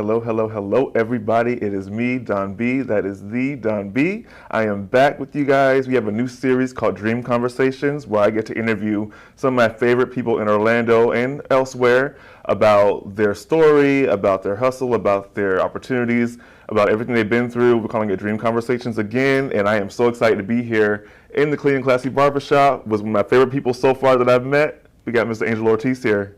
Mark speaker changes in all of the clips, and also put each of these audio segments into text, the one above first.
Speaker 1: Hello, hello, hello, everybody. It is me, Don B. That is the Don B. I am back with you guys. We have a new series called Dream Conversations where I get to interview some of my favorite people in Orlando and elsewhere about their story, about their hustle, about their opportunities, about everything they've been through. We're calling it Dream Conversations again, and I am so excited to be here in the Clean Classy Barbershop with one of my favorite people so far that I've met. We got Mr. Angel Ortiz here.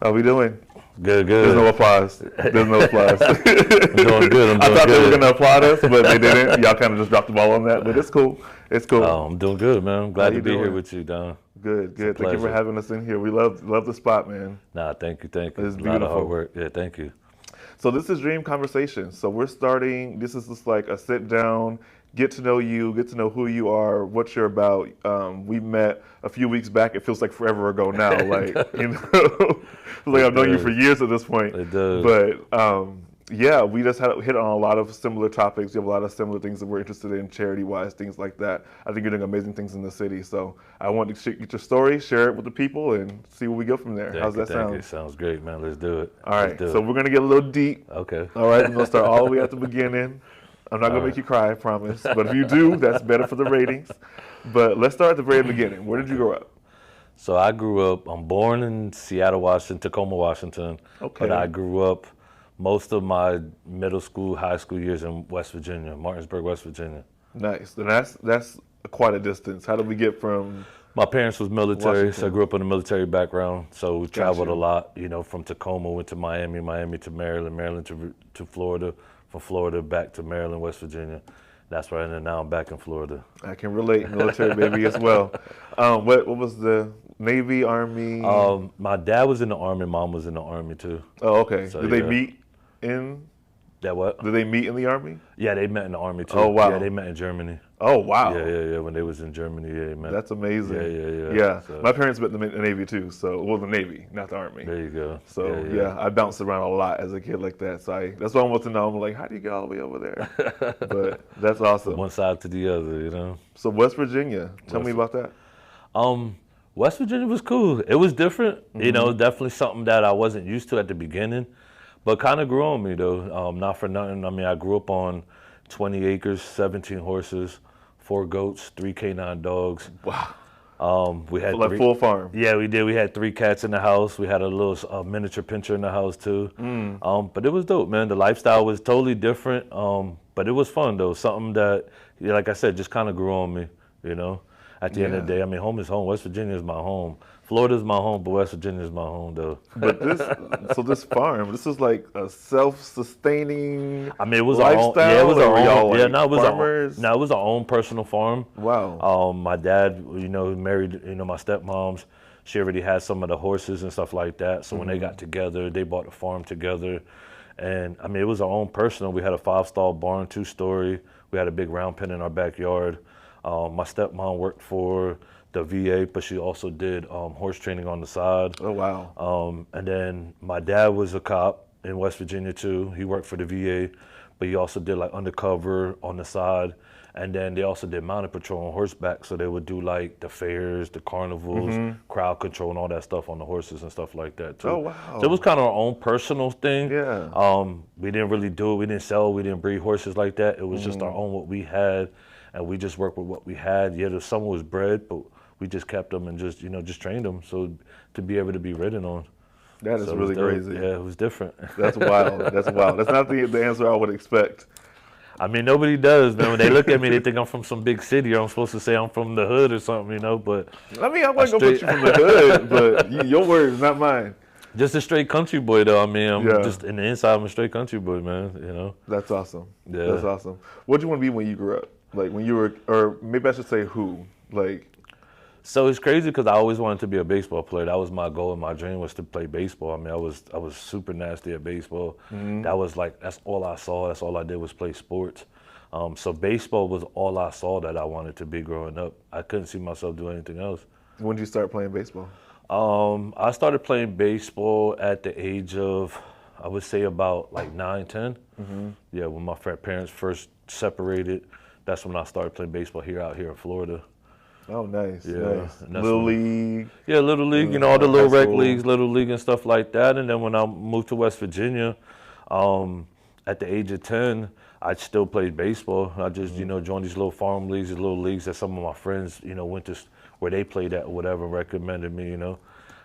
Speaker 1: How we doing?
Speaker 2: Good.
Speaker 1: There's no applause. I'm doing good. I thought they were going to applaud us, but they didn't. Y'all kind of just dropped the ball on that, but it's cool.
Speaker 2: Oh, I'm doing good, man. I'm glad to be here with you, Don.
Speaker 1: Good. Thank you for having us in here. We love the spot, man.
Speaker 2: Nah, thank you.
Speaker 1: It's beautiful.
Speaker 2: A lot of hard work. Yeah, thank you.
Speaker 1: So this is Dream Conversations. So we're starting, this is just like a sit down, get to know you, get to know who you are, what you're about. We met a few weeks back. It feels like forever ago now. Like, you know, it's like I've known you for years at this point.
Speaker 2: It does.
Speaker 1: But yeah, we just hit on a lot of similar topics. You have a lot of similar things that we're interested in, charity-wise, things like that. I think you're doing amazing things in the city. So I want to get your story, share it with the people, and see where we go from there. How's that sound?
Speaker 2: Sounds great, man. Let's do it.
Speaker 1: All right, so we're going to get a little deep.
Speaker 2: Okay.
Speaker 1: All right, we're going to start all the way at the beginning. I'm not going to make you cry, I promise. But if you do, that's better for the ratings. But let's start at the very beginning. Where did you grow up?
Speaker 2: So I grew up, I'm born in Seattle, Washington, Tacoma, Washington.
Speaker 1: Okay.
Speaker 2: But I grew up most of my middle school, high school years in West Virginia, Martinsburg, West Virginia.
Speaker 1: Nice. And that's quite a distance. How did we get from...
Speaker 2: My parents was military,
Speaker 1: Washington.
Speaker 2: so I grew up in a military background. So we traveled a lot, you know, from Tacoma, went to Miami, Miami to Maryland, Maryland to Florida, from Florida back to Maryland, West Virginia. That's where I am, and now I'm back in Florida.
Speaker 1: I can relate, military baby as well. What was the Navy, Army?
Speaker 2: My dad was in the Army, Mom was in the Army too.
Speaker 1: Oh, okay.
Speaker 2: So,
Speaker 1: Did they meet in...
Speaker 2: That what?
Speaker 1: Did they meet in the Army?
Speaker 2: Yeah, they met in the Army too.
Speaker 1: Oh, wow.
Speaker 2: Yeah, they met in Germany.
Speaker 1: Oh, wow.
Speaker 2: Yeah. When they was in Germany, yeah, they met.
Speaker 1: That's amazing.
Speaker 2: Yeah.
Speaker 1: So. My parents met in the Navy too. So, well, the Navy, not the Army.
Speaker 2: There you go.
Speaker 1: So, yeah, I bounced around a lot as a kid like that. So, that's what I want to know. I'm like, how do you get all the way over there? But that's awesome.
Speaker 2: From one side to the other, you know.
Speaker 1: So, West Virginia, tell me about that.
Speaker 2: West Virginia was cool. It was different. You know, definitely something that I wasn't used to at the beginning, but kind of grew on me though. Not for nothing. I mean, I grew up on 20 acres, 17 horses, 4 goats, 3 canine dogs.
Speaker 1: Wow.
Speaker 2: We had
Speaker 1: like full farm.
Speaker 2: Yeah, we did. We had 3 cats in the house. We had a little miniature pincher in the house too. But it was dope, man. The lifestyle was totally different. But it was fun though. Something that, like I said, just kind of grew on me. You know. At the end of the day, I mean, home is home. West Virginia is my home. Florida's my home, but West Virginia is my home, though.
Speaker 1: But this farm, this is like a self-sustaining.
Speaker 2: I mean, it was
Speaker 1: lifestyle.
Speaker 2: It was our own.
Speaker 1: It
Speaker 2: was our own personal farm.
Speaker 1: Wow.
Speaker 2: My dad, you know, married, you know, my stepmoms. She already had some of the horses and stuff like that. So when they got together, they bought the farm together, and I mean, it was our own personal. We had a 5-stall barn, 2-story. We had a big round pen in our backyard. My stepmom worked for the VA, but she also did horse training on the side.
Speaker 1: Oh, wow.
Speaker 2: And then my dad was a cop in West Virginia too. He worked for the VA, but he also did like undercover on the side. And then they also did mounted patrol on horseback. So they would do like the fairs, the carnivals, crowd control and all that stuff on the horses and stuff like that too.
Speaker 1: Oh, wow.
Speaker 2: So it was kind of our own personal thing.
Speaker 1: Yeah.
Speaker 2: We didn't really do it. We didn't sell, we didn't breed horses like that. It was just our own, what we had. And we just worked with what we had. Yeah, some was bred, but we just kept them and just, you know, just trained them so to be able to be ridden on.
Speaker 1: That is really crazy.
Speaker 2: Yeah, it was different.
Speaker 1: That's wild. That's wild. That's not the answer I would expect.
Speaker 2: I mean, nobody does, man. When they look at me, they think I'm from some big city, or I'm supposed to say I'm from the hood or something, you know. But
Speaker 1: I mean, I'm not gonna put you from the hood, but your words, not mine.
Speaker 2: Just a straight country boy, though. I mean, I'm just in the inside, I'm a straight country boy, man. You know.
Speaker 1: That's awesome.
Speaker 2: Yeah.
Speaker 1: That's awesome. What did you want to be when you grew up? Like when you were, or maybe I should say who? Like.
Speaker 2: So it's crazy because I always wanted to be a baseball player. That was my goal and my dream was to play baseball. I mean, I was super nasty at baseball. That was like, that's all I saw. That's all I did was play sports. So baseball was all I saw that I wanted to be growing up. I couldn't see myself doing anything else.
Speaker 1: When did you start playing baseball?
Speaker 2: I started playing baseball at the age of, I would say about like 9, 10. Yeah, when my parents first separated, that's when I started playing baseball out here in Florida.
Speaker 1: Oh, nice.
Speaker 2: Yeah,
Speaker 1: nice. Little League.
Speaker 2: Yeah, Little League, you know, all the little rec leagues, Little League and stuff like that. And then when I moved to West Virginia, At the age of 10, I still played baseball. I just, joined these little farm leagues, these little leagues that some of my friends, went to where they played at or whatever, recommended me,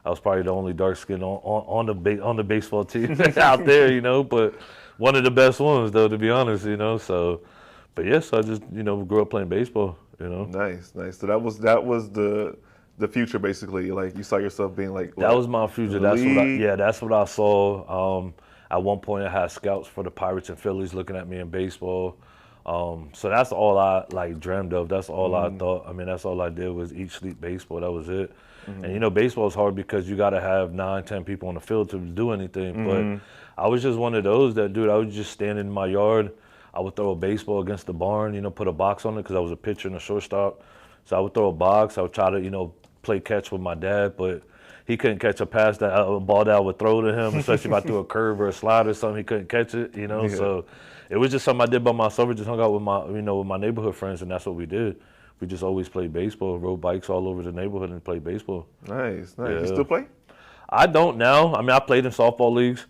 Speaker 2: I was probably the only dark skin on the baseball team out there, but one of the best ones though, to be honest, so, but yes, I just, grew up playing baseball,
Speaker 1: Nice. So that was the future basically. Like you saw yourself being like
Speaker 2: that was my future. That's what I saw. At one point, I had scouts for the Pirates and Phillies looking at me in baseball. So that's all I dreamed of. That's all I thought. I mean, that's all I did was eat, sleep baseball. That was it. And baseball is hard because you got to have 9, 10 people on the field to do anything. But I was just one of those that, I would just stand in my yard. I would throw a baseball against the barn, put a box on it because I was a pitcher and a shortstop. So I would throw a box. I would try to, play catch with my dad, but he couldn't catch a pass a ball that I would throw to him, especially if I threw a curve or a slide or something. He couldn't catch it,
Speaker 1: Yeah.
Speaker 2: So it was just something I did by myself. I just hung out with my neighborhood friends, and that's what we did. We just always played baseball, rode bikes all over the neighborhood and played baseball.
Speaker 1: Nice.
Speaker 2: Yeah.
Speaker 1: You still play?
Speaker 2: I don't now. I mean, I played in softball leagues,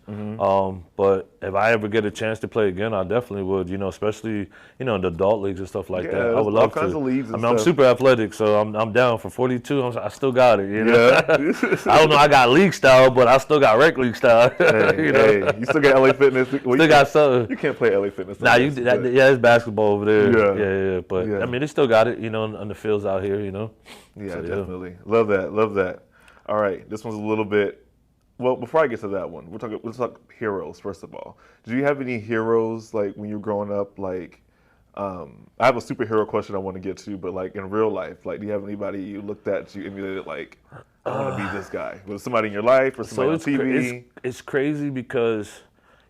Speaker 2: but if I ever get a chance to play again, I definitely would. Especially in the adult leagues and stuff like that. I would love to.
Speaker 1: All kinds of leagues.
Speaker 2: I mean, I'm super athletic, so I'm down for 42. I still got it.
Speaker 1: Yeah.
Speaker 2: I don't know. I got league style, but I still got rec league style.
Speaker 1: Hey, you still got LA Fitness. Well,
Speaker 2: still got something.
Speaker 1: You can't play LA Fitness.
Speaker 2: Nah, it's basketball over there.
Speaker 1: Yeah.
Speaker 2: But
Speaker 1: Yeah.
Speaker 2: I mean, they still got it. On the fields out here.
Speaker 1: Yeah,
Speaker 2: So,
Speaker 1: definitely. Love that. All right, this one's a little bit. Well, before I get to that one, let's talk heroes first of all. Do you have any heroes like when you were growing up? Like, I have a superhero question I want to get to, but like in real life, like, do you have anybody you looked at, you emulated, like, I want to be this guy? Was it somebody in your life or somebody on TV?
Speaker 2: It's crazy because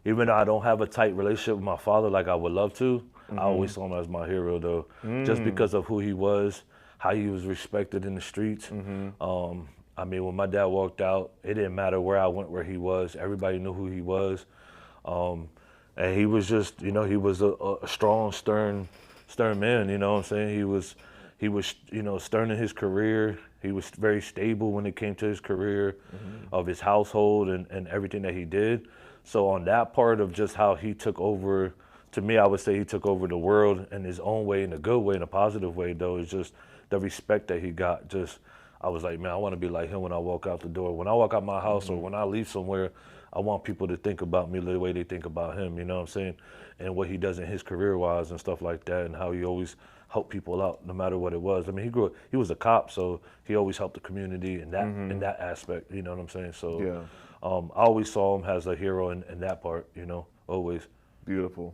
Speaker 2: even though I don't have a tight relationship with my father like I would love to, I always saw him as my hero though, just because of who he was, how he was respected in the streets. I mean, when my dad walked out, it didn't matter where I went, where he was. Everybody knew who he was. And he was just, he was a strong, stern man, you know what I'm saying? He was, stern in his career. He was very stable when it came to his career, of his household and everything that he did. So on that part of just how he took over, to me, I would say he took over the world in his own way, in a good way, in a positive way, though. It's just the respect that he got. I was like, man, I want to be like him when I walk out the door. When I walk out my house or when I leave somewhere, I want people to think about me the way they think about him, you know what I'm saying? And what he does in his career-wise and stuff like that, and how he always helped people out no matter what it was. I mean, he was a cop, so he always helped the community in that aspect, you know what I'm saying? So I always saw him as a hero in that part, always.
Speaker 1: Beautiful.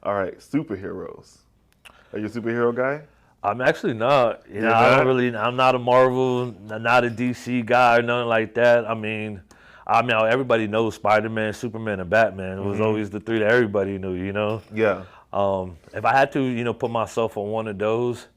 Speaker 1: All right, superheroes. Are you a superhero guy?
Speaker 2: I'm actually not. I'm not a Marvel, not a DC guy, or nothing like that. I mean, everybody knows Spider-Man, Superman, and Batman. It was always the three that everybody knew,
Speaker 1: Yeah.
Speaker 2: If I had to, put myself on one of those,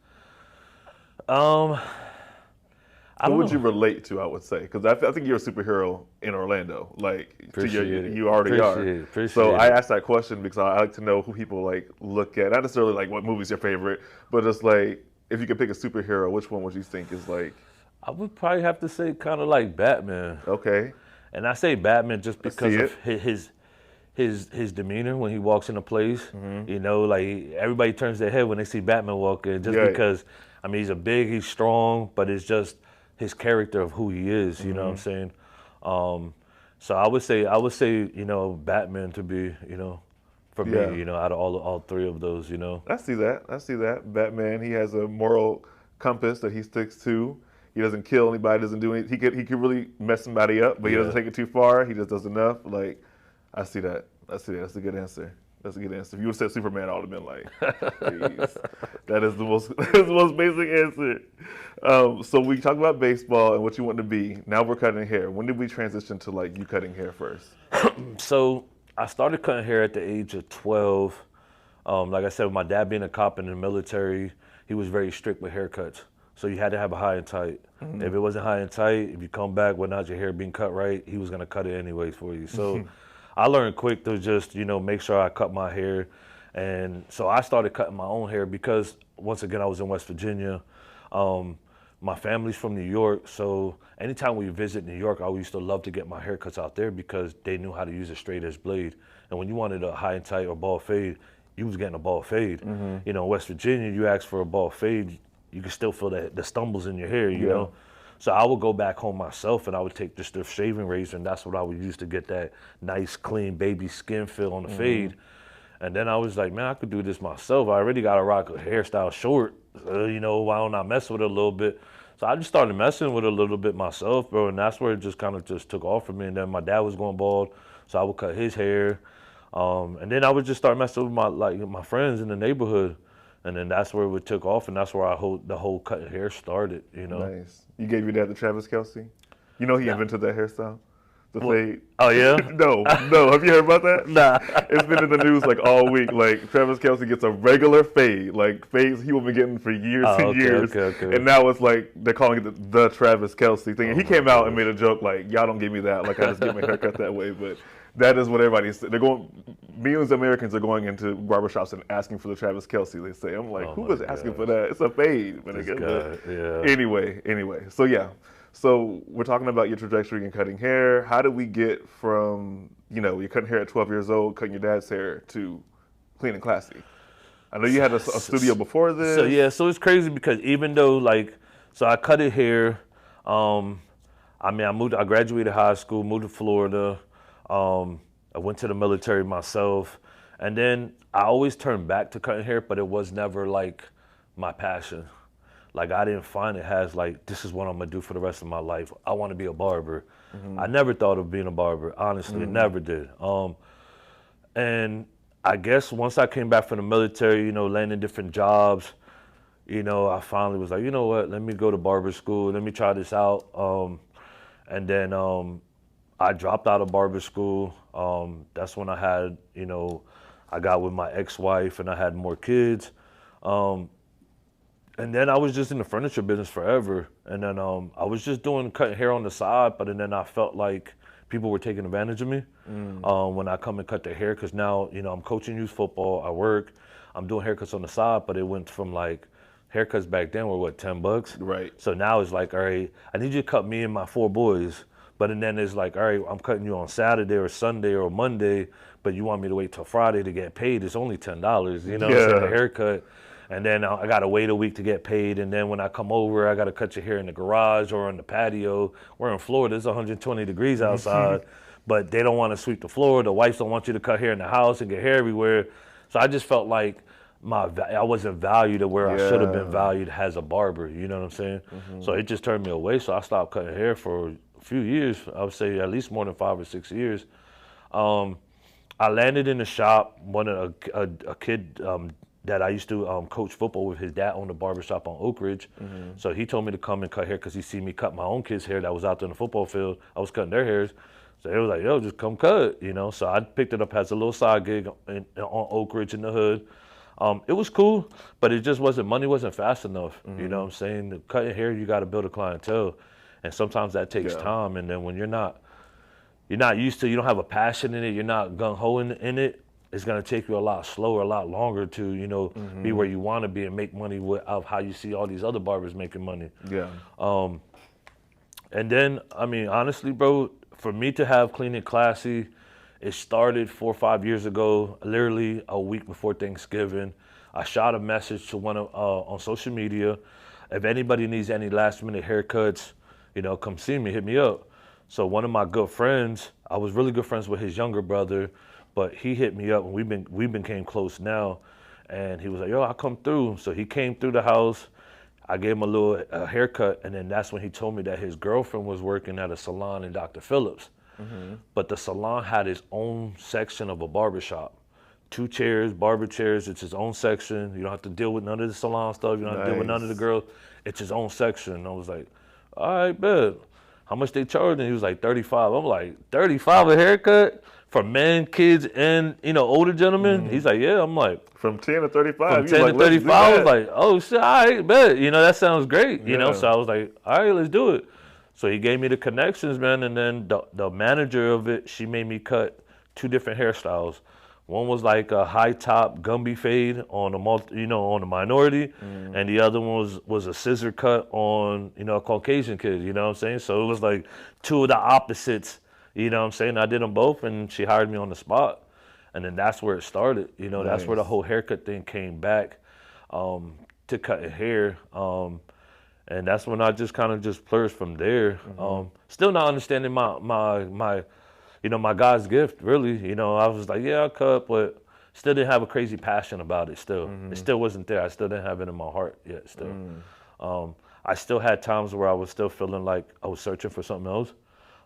Speaker 1: Who would you relate to, I would say? Because I think you're a superhero in Orlando. Like, you already are. So I asked that question because I like to know who people like look at. Not necessarily like what movie's your favorite, but just like if you could pick a superhero, which one would you think is like?
Speaker 2: I would probably have to say kind of like Batman.
Speaker 1: Okay.
Speaker 2: And I say Batman just because of his demeanor when he walks in a place. Like everybody turns their head when they see Batman walk in, just because. I mean, he's strong, but it's just his character of who he is, you know what I'm saying? So I would say, Batman to be, for me, out of all three of those,
Speaker 1: I see that. Batman, he has a moral compass that he sticks to. He doesn't kill anybody, doesn't do anything. He could really mess somebody up, but he doesn't take it too far. He just does enough. Like, I see that. That's a good answer. If you would have said Superman, I would have been like, please. That is the most basic answer. So we talked about baseball and what you want to be. Now we're cutting hair. When did we transition to like you cutting hair first?
Speaker 2: So I started cutting hair at the age of 12. Like I said, with my dad being a cop in the military, he was very strict with haircuts. So you had to have a high and tight. If it wasn't high and tight, if you come back without your hair being cut right, he was going to cut it anyways for you. So I learned quick to just, make sure I cut my hair. And so I started cutting my own hair because, once again, I was in West Virginia. my family's from New York, so anytime we visit New York, I used to love to get my haircuts out there because they knew how to use a straight edge blade. And when you wanted a high and tight or bald fade, you was getting a bald fade. You know, in West Virginia, you ask for a bald fade, you can still feel the stumbles in your hair, you know? So I would go back home myself and I would take just the shaving razor, and that's what I would use to get that nice, clean baby skin feel on the fade. And then I was like, man, I could do this myself. I already got to rock a hairstyle short, you know, why don't I mess with it a little bit? So I just started messing with it a little bit myself, bro, and that's where it just kind of just took off for me. And then my dad was going bald, so I would cut his hair. And then I would just start messing with my friends in the neighborhood. And then that's where it took off, and that's where the whole cutting hair started, you know.
Speaker 1: Nice. You gave your dad the Travis Kelce? You know he invented that hairstyle? The fade.
Speaker 2: Oh, yeah?
Speaker 1: No. Have you heard about that?
Speaker 2: Nah.
Speaker 1: It's been in the news like all week. Like Travis Kelce gets a regular fade, like fades he will be getting for years and years.
Speaker 2: Okay.
Speaker 1: And now it's like they're calling it the Travis Kelce thing. And he came out and made a joke like, y'all don't give me that. Like I just get my haircut that way. But that is what everybody's. They're going. Millions of Americans are going into barbershops and asking for the Travis Kelce. They say, I'm like, who was asking for that? It's a fade. But Anyway. So yeah. So we're talking about your trajectory in cutting hair. How did we get from, you know, you're cutting hair at 12 years old, cutting your dad's hair, to Clean and Classy? I know you had a studio before this.
Speaker 2: So it's crazy because even though so I cut it hair. I graduated high school, moved to Florida. I went to the military myself. And then I always turned back to cutting hair, but it was never like my passion. Like I didn't find it as like, this is what I'm gonna do for the rest of my life. I wanna be a barber. I never thought of being a barber, honestly, never did. And I guess once I came back from the military, you know, landing different jobs, you know, I finally was like, you know what, let me go to barber school, let me try this out. And then I dropped out of barber school. That's when I had, you know, I got with my ex-wife and I had more kids. And then I was just in the furniture business forever. And then I was just cutting hair on the side, but then I felt like people were taking advantage of me when I come and cut their hair. Because now, you know, I'm coaching youth football, I work, I'm doing haircuts on the side, but it went from like, haircuts back then were what, $10?
Speaker 1: Right.
Speaker 2: So now it's like, all right, I need you to cut me and my 4 boys. But then it's like, all right, I'm cutting you on Saturday or Sunday or Monday, but you want me to wait till Friday to get paid. It's only $10, you know, a haircut. And then I got to wait a week to get paid. And then when I come over, I got to cut your hair in the garage or on the patio. We're in Florida. It's 120 degrees outside, but they don't want to sweep the floor. The wives don't want you to cut hair in the house and get hair everywhere. So I just felt like I wasn't valued at where I should have been valued as a barber. You know what I'm saying? So it just turned me away. So I stopped cutting hair for a few years. I would say at least more than 5 or 6 years. I landed in the shop. A kid that I used to coach football with, his dad owned a barbershop on Oak Ridge. So he told me to come and cut hair because he seen me cut my own kids' hair that was out there in the football field. I was cutting their hairs. So they was like, yo, just come cut, you know? So I picked it up as a little side gig on Oak Ridge in the hood. It was cool, but it just money wasn't fast enough. You know what I'm saying? Cutting hair, you got to build a clientele. And sometimes that takes time. And then when you're not used to, you don't have a passion in it, you're not gung-ho in it, it's going to take you a lot slower, a lot longer to, you know, be where you want to be and make money of how you see all these other barbers making money. And then, I mean, honestly, bro, for me to have Clean and Classy, it started 4 or 5 years ago, literally a week before Thanksgiving. I shot a message to on social media. If anybody needs any last minute haircuts, you know, come see me, hit me up. So one of my good friends, I was really good friends with his younger brother, but he hit me up and we became close now. And he was like, yo, I'll come through. So he came through the house. I gave him a little haircut. And then that's when he told me that his girlfriend was working at a salon in Dr. Phillips. But the salon had its own section of a barbershop. 2 chairs, barber chairs, it's his own section. You don't have to deal with none of the salon stuff. You don't have to deal with none of the girls. It's his own section. And I was like, all right, bet. How much they charged? And he was like, 35. I'm like, 35 a haircut for men, kids, and, you know, older gentlemen? He's like, yeah. I'm like,
Speaker 1: from 10 to 35.
Speaker 2: From 10 to 35, I was like, oh shit, all right, bet. You know, that sounds great. You know, so I was like, all right, let's do it. So he gave me the connections, man, and then the manager of it, she made me cut 2 different hairstyles. One was like a high top Gumby fade on on a minority, and the other one was a scissor cut on a Caucasian kid. You know what I'm saying? So it was like two of the opposites. You know what I'm saying? I did them both, and she hired me on the spot, and then that's where it started. That's where the
Speaker 1: Nice.
Speaker 2: whole haircut thing came back, to cutting hair. And that's when I just kind of just flourished from there. Still not understanding my God's gift, really. I was like, yeah, I cut, but still didn't have a crazy passion about it still. It still wasn't there. I still didn't have it in my heart yet still. I still had times where I was still feeling like I was searching for something else.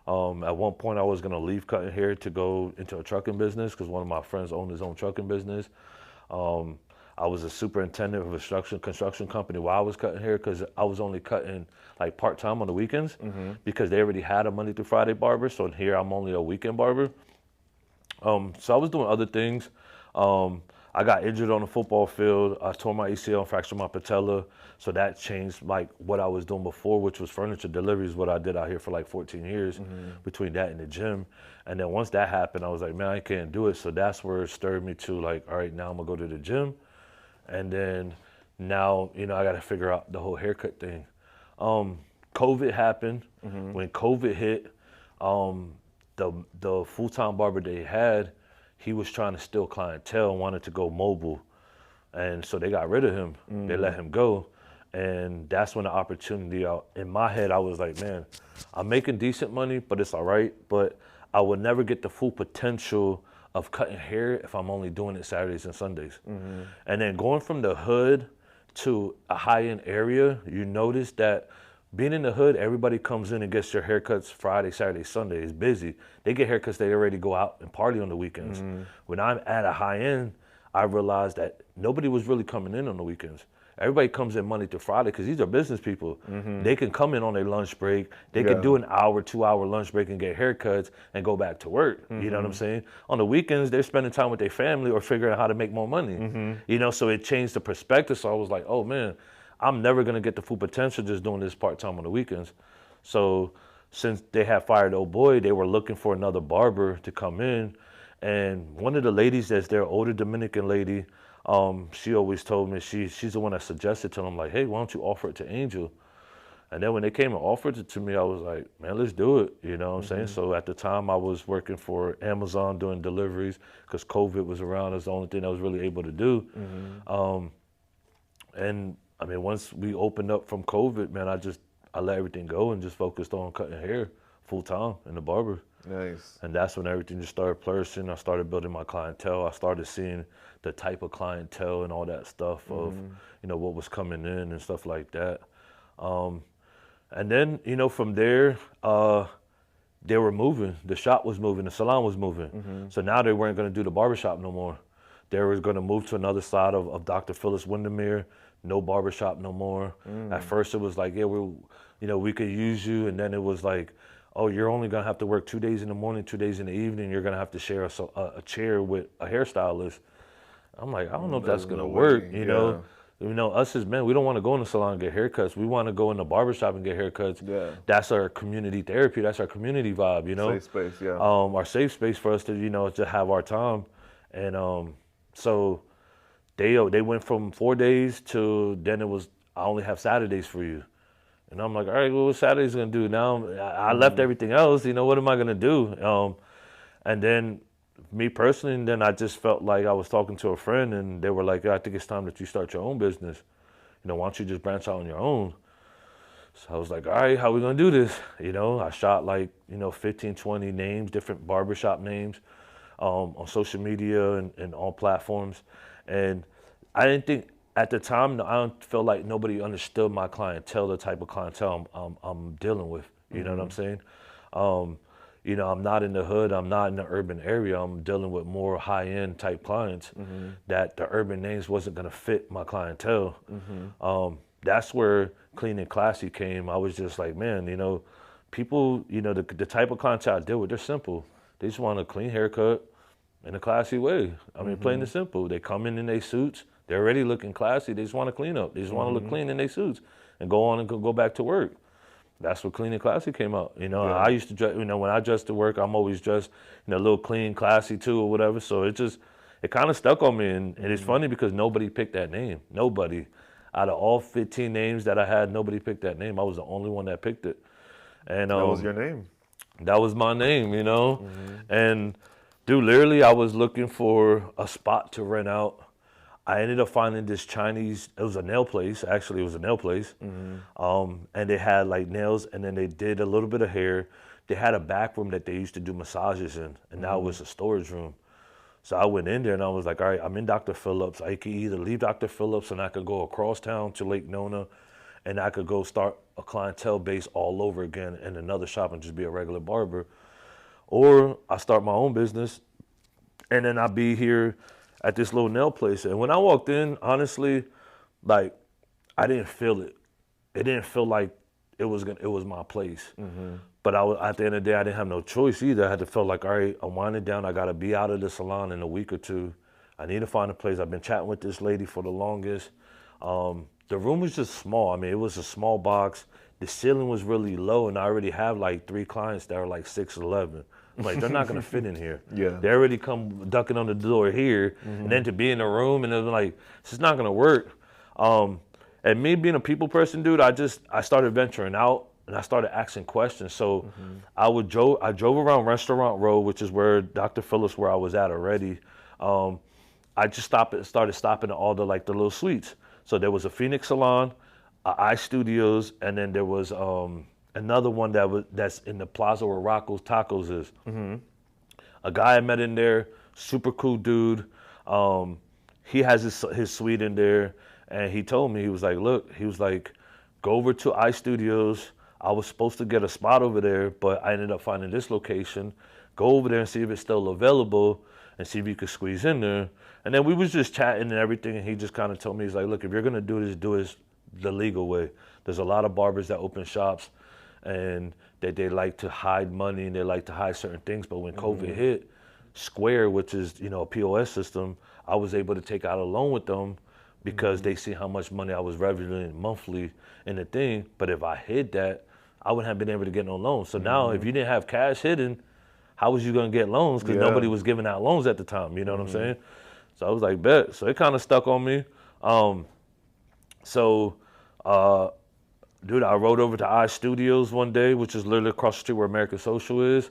Speaker 2: At one point, I was going to leave cutting hair to go into a trucking business because one of my friends owned his own trucking business. I was a superintendent of a construction company while I was cutting hair because I was only cutting like part-time on the weekends because they already had a Monday through Friday barber. So here I'm only a weekend barber. So I was doing other things. I got injured on the football field. I tore my ACL and fractured my patella. So that changed like what I was doing before, which was furniture deliveries, what I did out here for like 14 years between that and the gym. And then once that happened, I was like, man, I can't do it. So that's where it stirred me to like, all right, now I'm gonna go to the gym. And then now, I got to figure out the whole haircut thing. COVID happened. When COVID hit, the full-time barber they had, he was trying to steal clientele, wanted to go mobile. And so they got rid of him. They let him go. And that's when the opportunity, in my head, I was like, man, I'm making decent money, but it's all right. But I would never get the full potential of cutting hair if I'm only doing it Saturdays and Sundays. And then going from the hood to a high-end area, you notice that being in the hood, everybody comes in and gets their haircuts Friday, Saturday, Sunday. It's busy. They get haircuts, they already go out and party on the weekends. When I'm at a high-end, I realized that nobody was really coming in on the weekends. Everybody comes in Monday to Friday because these are business people. They can come in on their lunch break. They can do an hour, 2-hour lunch break and get haircuts and go back to work. You know what I'm saying? On the weekends, they're spending time with their family or figuring out how to make more money. So it changed the perspective. So I was like, oh man, I'm never going to get the full potential just doing this part-time on the weekends. So since they had fired old boy, they were looking for another barber to come in. And one of the ladies that's there, older Dominican lady, she always told me, she's the one that suggested to them, like, hey, why don't you offer it to Angel? And then when they came and offered it to me, I was like, man, let's do it. You know what I'm saying? So at the time, I was working for Amazon doing deliveries because COVID was around. It's the only thing I was really able to do. And I mean, once we opened up from COVID, man, I let everything go and just focused on cutting hair full time in the barber.
Speaker 1: Nice.
Speaker 2: And that's when everything just started flourishing. I started building my clientele. I started seeing the type of clientele and all that stuff of, what was coming in and stuff like that. And then, from there, they were moving. The shop was moving. The salon was moving. So now they weren't going to do the barbershop no more. They were going to move to another side of Dr. Phyllis Windermere. No barbershop no more. At first it was like, yeah, we could use you. And then it was like, oh, you're only going to have to work 2 days in the morning, 2 days in the evening. You're going to have to share a chair with a hairstylist. I'm like, I don't know if that's going to work. You know, us as men, we don't want to go in the salon and get haircuts. We want to go in the barbershop and get haircuts. Yeah. That's our community therapy. That's our community vibe,
Speaker 1: Safe space, yeah.
Speaker 2: Our safe space for us to, to have our time. And so they went from 4 days to then it was, I only have Saturdays for you. And I'm like, all right, well, what Saturday's going to do? Now I left everything else. What am I going to do? And then me personally, and then I just felt like I was talking to a friend and they were like, I think it's time that you start your own business. Why don't you just branch out on your own? So I was like, all right, how are we going to do this? I shot like, 15, 20 names, different barbershop names on social media and all platforms. And I didn't think, at the time, I don't feel like nobody understood my clientele, the type of clientele I'm dealing with. You know what I'm saying? I'm not in the hood. I'm not in the urban area. I'm dealing with more high-end type clients that the urban names wasn't going to fit my clientele. That's where Clean and Classy came. I was just like, man, people, the type of clientele I deal with, they're simple. They just want a clean haircut in a classy way. I mean, plain and simple. They come in their suits. They're already looking classy. They just want to clean up. They just want to look clean in their suits and go on and go back to work. That's what Clean and Classy came out. I used to dress, when I dress to work, I'm always dressed, a little clean, classy too or whatever. So it kind of stuck on me. And it's funny because nobody picked that name. Nobody. Out of all 15 names that I had, nobody picked that name. I was the only one that picked it. And
Speaker 1: That was your name.
Speaker 2: that was my name, you know? And dude, literally I was looking for a spot to rent out. I ended up finding this Chinese, it was a nail place, actually it was a nail place. And they had like nails, and then they did a little bit of hair. They had a back room that they used to do massages in, and now it was a storage room. So I went in there and I was like, all right, I'm in Dr. Phillips. I could either leave Dr. Phillips and I could go across town to Lake Nona, and I could go start a clientele base all over again in another shop and just be a regular barber. Or I start my own business and then I'd be here at this little nail place. And when I walked in, honestly, like I didn't feel it. It didn't feel like it was my place. But at the end of the day, I didn't have no choice either. I had to feel like, all right, I'm winding down. I got to be out of the salon in a week or two. I need to find a place. I've been chatting with this lady for the longest. The room was just small. I mean, it was a small box. The ceiling was really low, and I already have like 3 clients that are like 6'11". I'm like, they're not gonna fit in here.
Speaker 1: Yeah.
Speaker 2: They already come ducking on the door here, and then to be in the room, and it was like, it's just not gonna work. And me being a people person, dude, I started venturing out, and I started asking questions. So I drove around Restaurant Row, which is where Dr. Phillips, where I was at already. I just started stopping at all the little suites. So there was a Phoenix Salon, I Studios, and then there was another one that's in the plaza where Rocco's Tacos is. A guy I met in there, super cool dude. He has his suite in there, and he told me, he was like, look, he was like, go over to I Studios. I was supposed to get a spot over there, but I ended up finding this location. Go over there and see if it's still available and see if you could squeeze in there. And then we was just chatting and everything, and he just kind of told me, he's like, look, if you're going to do this the legal way. There's a lot of barbers that open shops and that they like to hide money and they like to hide certain things. But when COVID hit, Square, which is, a POS system, I was able to take out a loan with them because they see how much money I was revenue monthly in the thing. But if I hid that, I wouldn't have been able to get no loans. So now if you didn't have cash hidden, how was you going to get loans? Because nobody was giving out loans at the time. You know what I'm saying? So I was like, bet. So it kind of stuck on me. Dude, I rode over to I Studios one day, which is literally across the street where American Social is.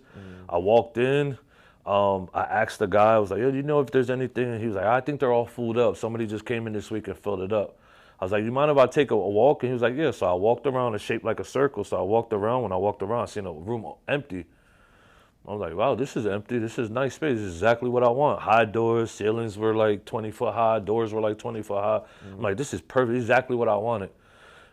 Speaker 2: I walked in. I asked the guy, I was like, yo, do you know if there's anything? And he was like, I think they're all filled up. Somebody just came in this week and filled it up. I was like, you mind if I take a walk? And he was like, yeah. So I walked around. It shaped like a circle. So I walked around. When I walked around, I seen a room empty. I was like, wow, this is empty. This is nice space. This is exactly what I want. High doors, ceilings were like 20 foot high, doors were like 20 foot high. I'm like, this is perfect, exactly what I wanted.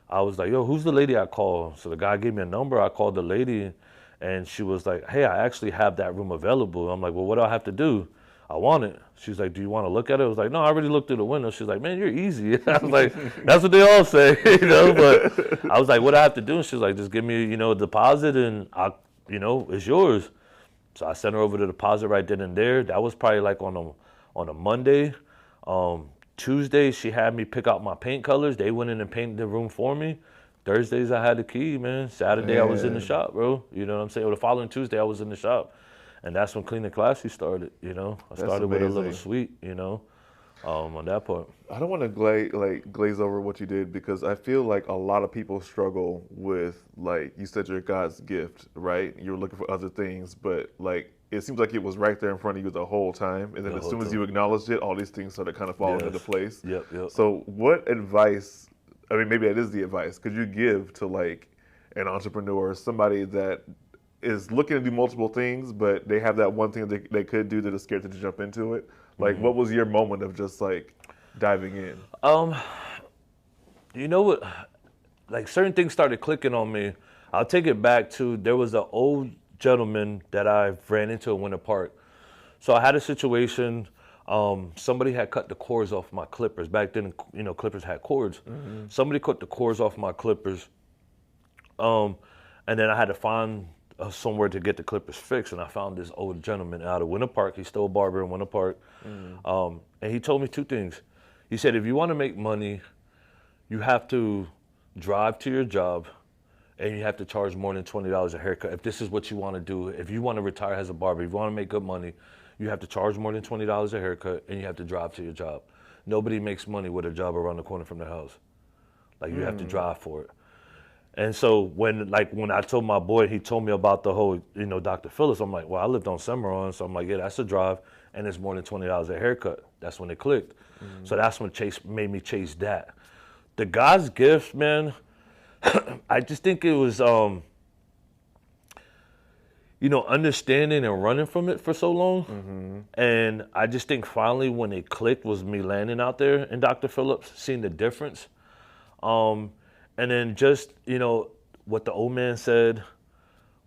Speaker 2: I was like, yo, who's the lady I called? So the guy gave me a number. I called the lady, and she was like, hey, I actually have that room available. I'm like, well, what do I have to do? I want it. She's like, do you want to look at it? I was like, no, I already looked through the window. She's like, man, you're easy. I was like, that's what they all say, but I was like, what do I have to do? And she's like, just give me, a deposit, and it's yours. So I sent her over the deposit right then and there. That was probably like on a Monday. Tuesday, she had me pick out my paint colors. They went in and painted the room for me. Thursdays, I had the key, man. Saturday, I was in the shop, bro. You know what I'm saying? Or the following Tuesday, I was in the shop. And that's when Clean Classy started, I started with a little suite, on that part.
Speaker 1: I don't want to glaze over what you did, because I feel like a lot of people struggle with, like you said, you're God's gift, right? You were looking for other things, but it seems like it was right there in front of you the whole time. And then as soon as you acknowledged it, all these things started kind of falling into place.
Speaker 2: Yep.
Speaker 1: So what advice, I mean, maybe that is the advice, could you give to an entrepreneur, somebody that is looking to do multiple things, but they have that one thing they could do that is scared to jump into it? What was your moment of just diving in?
Speaker 2: You know what? Certain things started clicking on me. I'll take it back to, there was an old gentleman that I ran into in Winter Park. So I had a situation. Somebody had cut the cords off my clippers. Back then, clippers had cords. Somebody cut the cords off my clippers. And then I had to find somewhere to get the clippers fixed, and I found this old gentleman out of Winter Park. He's still a barber in Winter Park. And he told me 2 things. He said, if you want to make money, you have to drive to your job, and you have to charge more than $20 a haircut. If this is what you want to do, if you want to retire as a barber, if you want to make good money, you have to charge more than $20 a haircut, and you have to drive to your job. Nobody makes money with a job around the corner from their house. Like, you have to drive for it. And so when I told my boy, he told me about the whole, Dr. Phillips, I'm like, well, I lived on Cimarron, so I'm like, yeah, that's a drive, and it's more than $20 a haircut. That's when it clicked. So that's when made me chase that. The God's gift, man, I just think it was, understanding and running from it for so long. And I just think finally when it clicked was me landing out there in Dr. Phillips, seeing the difference. And then just, what the old man said,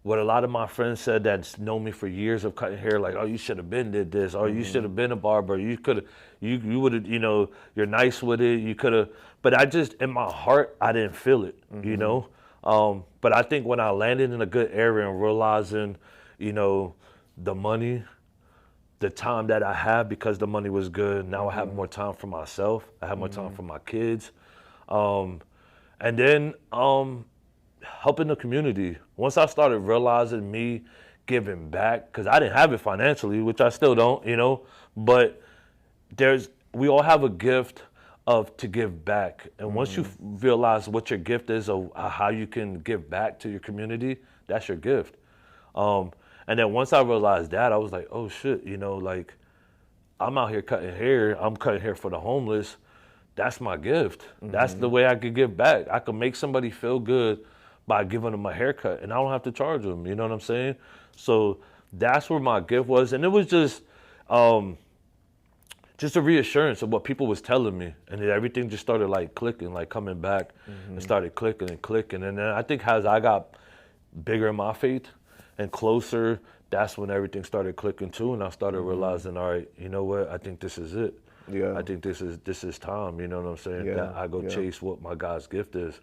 Speaker 2: what a lot of my friends said that's known me for years of cutting hair, like, oh, you should have been did this, or you should have been a barber, you could have, you would have, you're nice with it, you could have, but I just, in my heart, I didn't feel it, but I think when I landed in a good area and realizing, the money, the time that I had because the money was good, now I have more time for myself, I have more time for my kids, and then helping the community. Once I started realizing me giving back, because I didn't have it financially, which I still don't, but we all have a gift to give back. And once you realize what your gift is or how you can give back to your community, that's your gift. And then once I realized that, I was like, oh shit, I'm out here cutting hair. I'm cutting hair for the homeless. That's my gift. That's the way I could give back. I could make somebody feel good by giving them a haircut, and I don't have to charge them. You know what I'm saying? So that's where my gift was, and it was just a reassurance of what people was telling me, and then everything just started like clicking, like coming back, and started clicking and clicking. And then I think as I got bigger in my faith and closer, that's when everything started clicking too, and I started realizing, all right, you know what? I think this is it.
Speaker 1: Yeah.
Speaker 2: I think this is time. You know what I'm saying?
Speaker 1: Yeah.
Speaker 2: That I go chase what my God's gift is.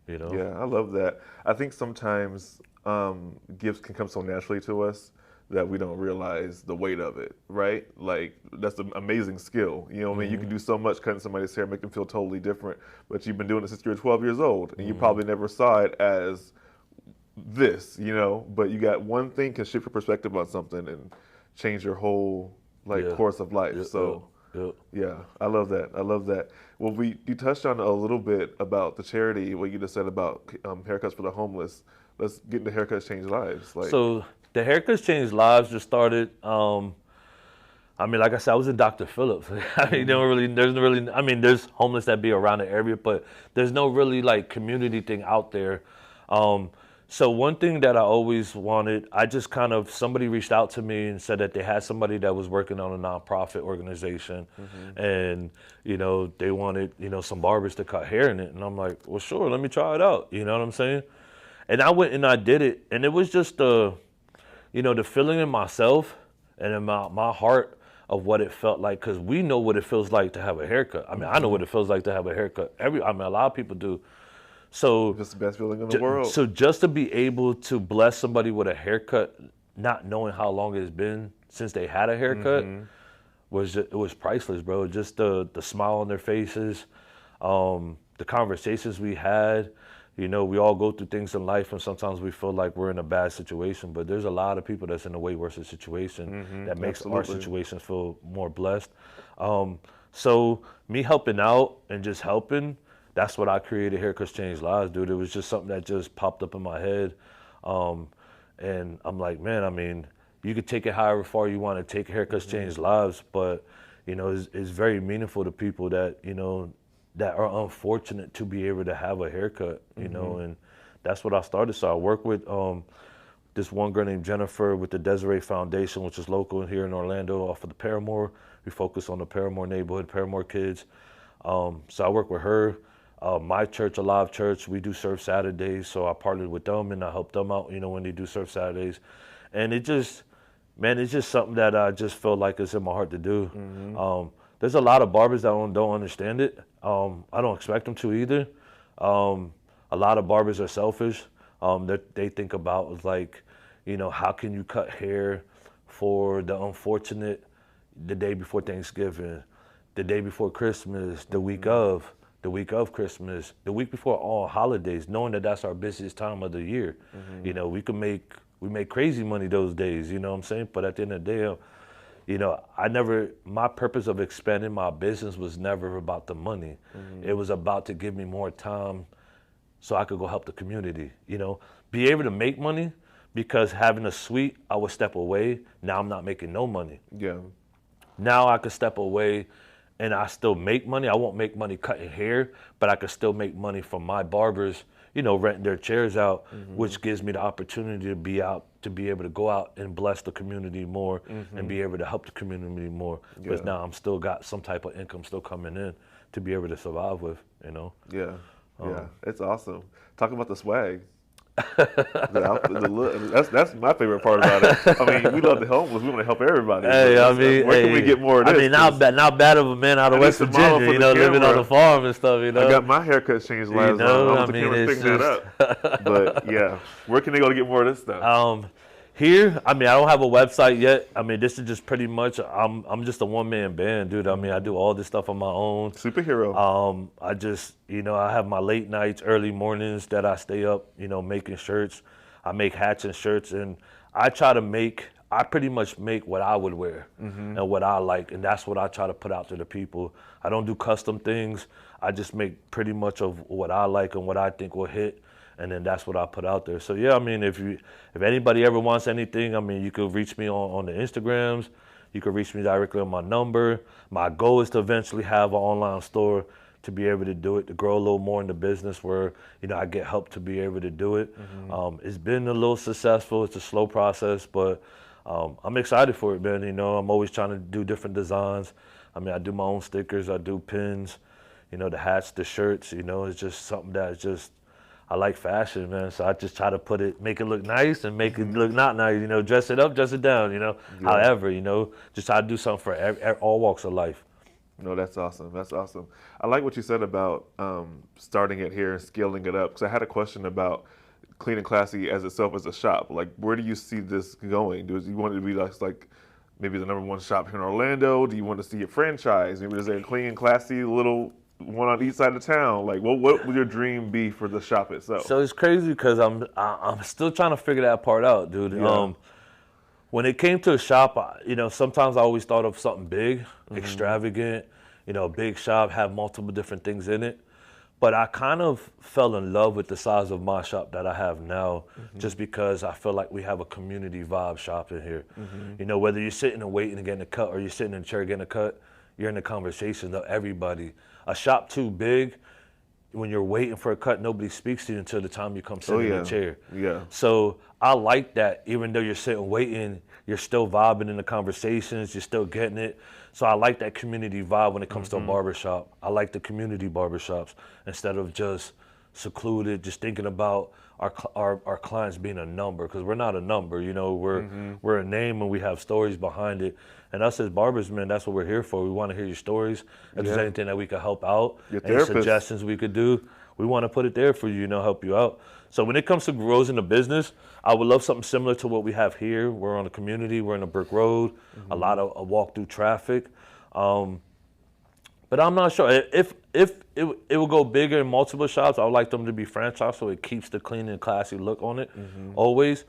Speaker 1: Yeah, I love that. I think sometimes gifts can come so naturally to us that we don't realize the weight of it, right? Like, that's an amazing skill. You know what I mean? You can do so much cutting somebody's hair, make them feel totally different, but you've been doing it since you were 12 years old, and you probably never saw it as this, but you got one thing can shift your perspective on something and change your whole course of life. Yeah, I love that. I love that. Well, you touched on a little bit about the charity, what you just said about haircuts for the homeless. Let's get into Haircuts Change Lives. So
Speaker 2: the Haircuts Change Lives just started. Like I said, I was in Dr. Phillips. There's homeless that be around the area, but there's no really community thing out there. So one thing that I always wanted, somebody reached out to me and said that they had somebody that was working on a nonprofit organization, and, they wanted, some barbers to cut hair in it. And I'm like, well, sure, let me try it out. You know what I'm saying? And I went and I did it. And it was just the feeling in myself and in my heart of what it felt like, because we know what it feels like to have a haircut. I know what it feels like to have a haircut. A lot of people do. So
Speaker 1: it's the best feeling in the world.
Speaker 2: So just to be able to bless somebody with a haircut, not knowing how long it's been since they had a haircut, it was priceless, bro. Just the smile on their faces, the conversations we had. We all go through things in life, and sometimes we feel like we're in a bad situation, but there's a lot of people that's in a way worse situation that makes our situations feel more blessed. So me helping out and just helping, that's what I created Haircuts Change Lives, dude. It was just something that just popped up in my head. And I'm like, man, you could take it however far you want to take Haircuts Change Lives, but, it's very meaningful to people that, that are unfortunate to be able to have a haircut, and that's what I started. So I work with this one girl named Jennifer with the Desiree Foundation, which is local here in Orlando off of the Paramore. We focus on the Paramore neighborhood, Paramore kids. So I work with her. My church, Alive Church, we do Surf Saturdays, so I partnered with them and I help them out, when they do Surf Saturdays. And it's just something that I just feel like it's in my heart to do. There's a lot of barbers that don't understand it. I don't expect them to either. A lot of barbers are selfish. They think about how can you cut hair for the unfortunate the day before Thanksgiving, the day before Christmas, the week of Christmas, the week before all holidays, knowing that that's our busiest time of the year. We make crazy money those days, you know what I'm saying? But at the end of the day, my purpose of expanding my business was never about the money. It was about to give me more time so I could go help the community, be able to make money, because having a suite, I would step away. Now I'm not making no money.
Speaker 1: Yeah.
Speaker 2: Now I could step away and I still make money. I won't make money cutting hair, but I could still make money from my barbers, renting their chairs out, which gives me the opportunity to be able to go out and bless the community more and be able to help the community more. Because now I'm still got some type of income still coming in to be able to survive with,
Speaker 1: Yeah. Yeah. It's awesome. Talk about the swag. The outfit, the look. That's my favorite part about it. I mean, we love the homeless. We want to help everybody.
Speaker 2: Hey,
Speaker 1: where can we get more of this?
Speaker 2: I mean, not bad of a man out of West Virginia, living on the farm and stuff,
Speaker 1: I got my haircut changed last night. I was picking that up. But yeah, where can they go to get more of this stuff?
Speaker 2: Here, I mean, I don't have a website yet. I mean, this is just pretty much, I'm just a one-man band, dude. I mean, I do all this stuff on my own.
Speaker 1: Superhero.
Speaker 2: I just, I have my late nights, early mornings that I stay up, making shirts. I make hats and shirts, and I pretty much make what I would wear and what I like, and that's what I try to put out to the people. I don't do custom things. I just make pretty much of what I like and what I think will hit. And then that's what I put out there. So yeah, I mean, if anybody ever wants anything, I mean, you could reach me on the Instagrams. You could reach me directly on my number. My goal is to eventually have an online store to be able to do it, to grow a little more in the business where, I get help to be able to do it. It's been a little successful. It's a slow process, but I'm excited for it, man. I'm always trying to do different designs. I mean, I do my own stickers. I do pins, the hats, the shirts. It's just something that's just, I like fashion, man. So I just try to make it look nice and make it look not nice. Dress it up, dress it down. However, just try to do something for all walks of life.
Speaker 1: No, that's awesome. That's awesome. I like what you said about starting it here and scaling it up. Because I had a question about Clean and Classy as itself as a shop. Like, where do you see this going? Do you want it to be like maybe the #1 shop here in Orlando? Do you want to see it franchise? Maybe there's a Clean and Classy little one on each side of town. Like, what would your dream be for the shop itself?
Speaker 2: So it's crazy because I'm still trying to figure that part out, dude.
Speaker 1: Yeah.
Speaker 2: When it came to a shop, sometimes I always thought of something big, extravagant, big shop, have multiple different things in it. But I kind of fell in love with the size of my shop that I have now, just because I feel like we have a community vibe shop in here. Whether you're sitting and waiting to get in a cut or you're sitting in a chair getting a cut, you're in a conversation with everybody. A shop too big, when you're waiting for a cut, nobody speaks to you until the time you come sit in the chair.
Speaker 1: Yeah.
Speaker 2: So I like that. Even though you're sitting waiting, you're still vibing in the conversations. You're still getting it. So I like that community vibe when it comes to a barbershop. I like the community barbershops instead of just secluded, just thinking about our clients being a number, because we're not a number. We're a name and we have stories behind it. And us as barbers, man, that's what we're here for. We want to hear your stories. If there's anything that we could help out, any suggestions we could do, we want to put it there for you, help you out. So when it comes to growing the business, I would love something similar to what we have here. We're on a community, we're in a brick road, a lot of walk-through traffic. But I'm not sure. If it will go bigger in multiple shops, I would like them to be franchised so it keeps the clean and classy look on it, always.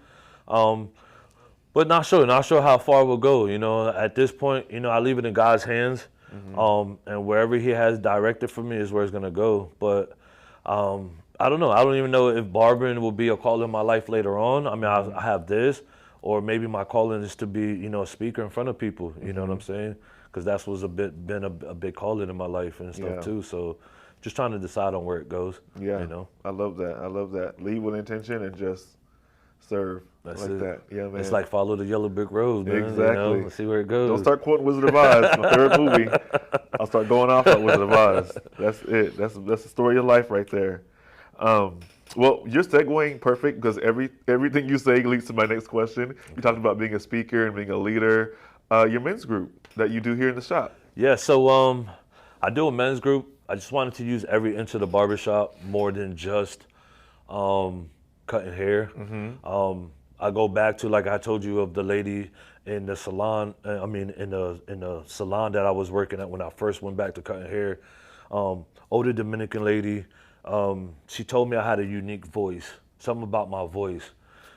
Speaker 2: But not sure how far we'll go. At this point, I leave it in God's hands, and wherever He has directed for me is where it's gonna go. But I don't know. I don't even know if barbering will be a call in my life later on. I mean, I have this, or maybe my calling is to be, a speaker in front of people. You know what I'm saying? Because that's was been a big calling in my life and stuff too. So just trying to decide on where it goes.
Speaker 1: Yeah, I love that. I love that. Lead with intention and just serve.
Speaker 2: That's
Speaker 1: like
Speaker 2: it.
Speaker 1: that. Yeah, man.
Speaker 2: It's like follow the yellow brick road, man.
Speaker 1: Exactly.
Speaker 2: Let's see where it goes.
Speaker 1: Don't start quoting Wizard of Oz, my favorite movie. I'll start going off on Wizard of Oz. That's it. That's the story of your life right there. Well, you're segueing perfect because everything you say leads to my next question. You talked about being a speaker and being a leader. Your men's group that you do here in the shop.
Speaker 2: Yeah, so I do a men's group. I just wanted to use every inch of the barbershop more than just cutting hair. I go back to, like I told you, of the lady in the salon. In the salon that I was working at when I first went back to cutting hair. Older Dominican lady. She told me I had a unique voice, something about my voice.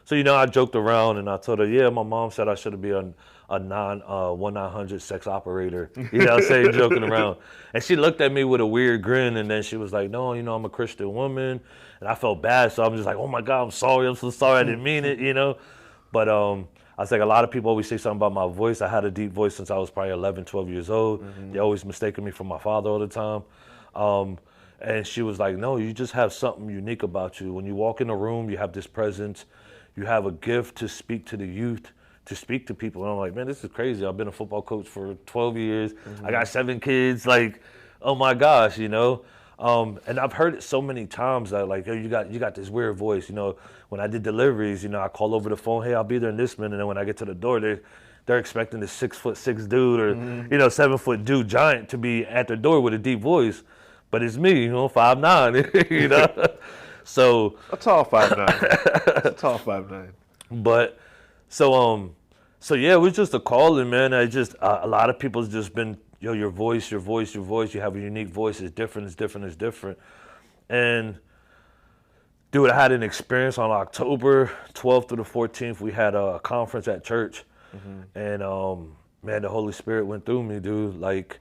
Speaker 2: So, I joked around and I told her, yeah, my mom said I should be a a 1-900 sex operator. You know what I'm saying? Joking around. And she looked at me with a weird grin, and then she was like, no, I'm a Christian woman. And I felt bad, so I'm just like, oh my God, I'm sorry. I'm so sorry. I didn't mean it. But I was like, a lot of people always say something about my voice. I had a deep voice since I was probably 11, 12 years old. They always mistaken me for my father all the time. And she was like, no, you just have something unique about you. When you walk in a room, you have this presence. You have a gift to speak to the youth, to speak to people. And I'm like, man, this is crazy. I've been a football coach for 12 years. I got 7 kids. Like, oh my gosh, And I've heard it so many times that like, oh, you got this weird voice. When I did deliveries, I call over the phone, hey, I'll be there in this minute. And then when I get to the door, they're expecting this 6'6" dude or 7-foot dude giant to be at the door with a deep voice. But it's me, 5'9", So
Speaker 1: A tall 5'9". A tall 5'9".
Speaker 2: But so yeah, it was just a calling, man. I just a lot of people's just been, your voice. You have a unique voice. It's different. And dude, I had an experience on October 12th through the 14th. We had a conference at church, and man, the Holy Spirit went through me, dude. Like,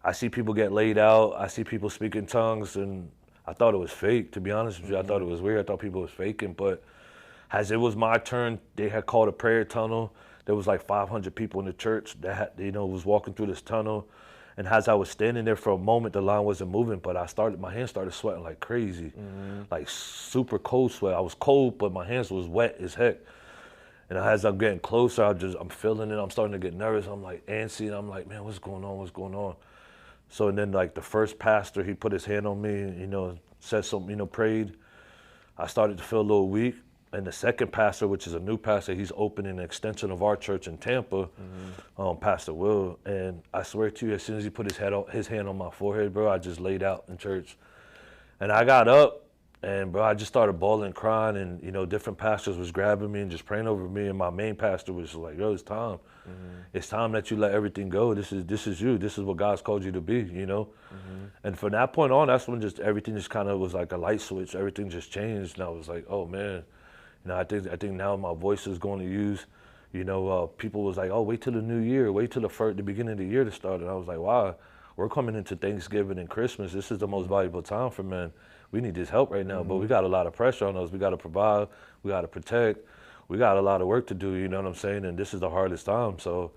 Speaker 2: I see people get laid out. I see people speak in tongues, and I thought it was fake. To be honest with you, I thought it was weird. I thought people was faking, but as it was my turn, they had called a prayer tunnel. There was like 500 people in the church that was walking through this tunnel. And as I was standing there for a moment, the line wasn't moving, but my hands started sweating like crazy, like super cold sweat. I was cold, but my hands was wet as heck. And as I'm getting closer, I'm feeling it. I'm starting to get nervous. I'm like antsy, and I'm like, man, what's going on? So and then like the first pastor, he put his hand on me, said something, prayed. I started to feel a little weak. And the second pastor, which is a new pastor, he's opening an extension of our church in Tampa, Pastor Will. And I swear to you, as soon as he put his hand on my forehead, bro, I just laid out in church. And I got up, and bro, I just started bawling, crying, and different pastors was grabbing me and just praying over me. And my main pastor was like, yo, it's time. It's time that you let everything go. This is you. This is what God's called you to be, And from that point on, that's when just everything just kind of was like a light switch. Everything just changed, and I was like, oh man. I think now my voice is going to use, people was like, oh, wait till the new year, wait till the beginning of the year to start. And I was like, wow, we're coming into Thanksgiving and Christmas. This is the most valuable time for men. We need this help right now, but we got a lot of pressure on us. We got to provide, we got to protect, we got a lot of work to do, you know what I'm saying? And this is the hardest time. So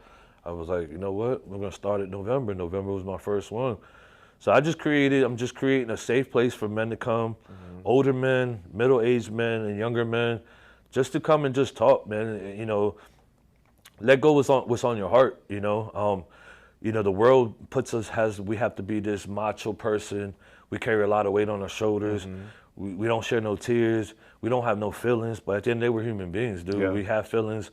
Speaker 2: I was like, you know what, we're going to start at November. November was my first one. So I'm just creating a safe place for men to come, older men, middle-aged men, and younger men, just to come and just talk, man. Let go what's on your heart. The world we have to be this macho person. We carry a lot of weight on our shoulders. We don't share no tears. We don't have no feelings. But at the end of the day, we're human beings, dude. Yeah. We have feelings.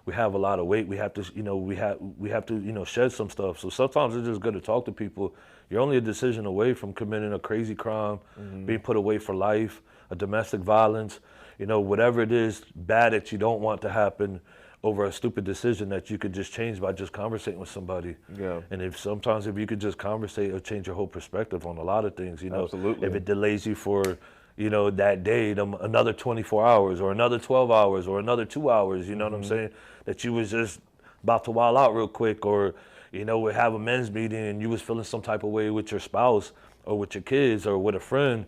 Speaker 2: We have a lot of weight. We have to, we have to, shed some stuff. So sometimes it's just good to talk to people. You're only a decision away from committing a crazy crime, being put away for life, a domestic violence, whatever it is bad that you don't want to happen over a stupid decision that you could just change by just conversating with somebody. Yeah. And if you could just conversate, it'll change your whole perspective on a lot of things, Absolutely. If it delays you for, that day, another 24 hours or another 12 hours or another 2 hours, you know what I'm saying? That you was just about to wild out real quick, or, we have a men's meeting and you was feeling some type of way with your spouse or with your kids or with a friend.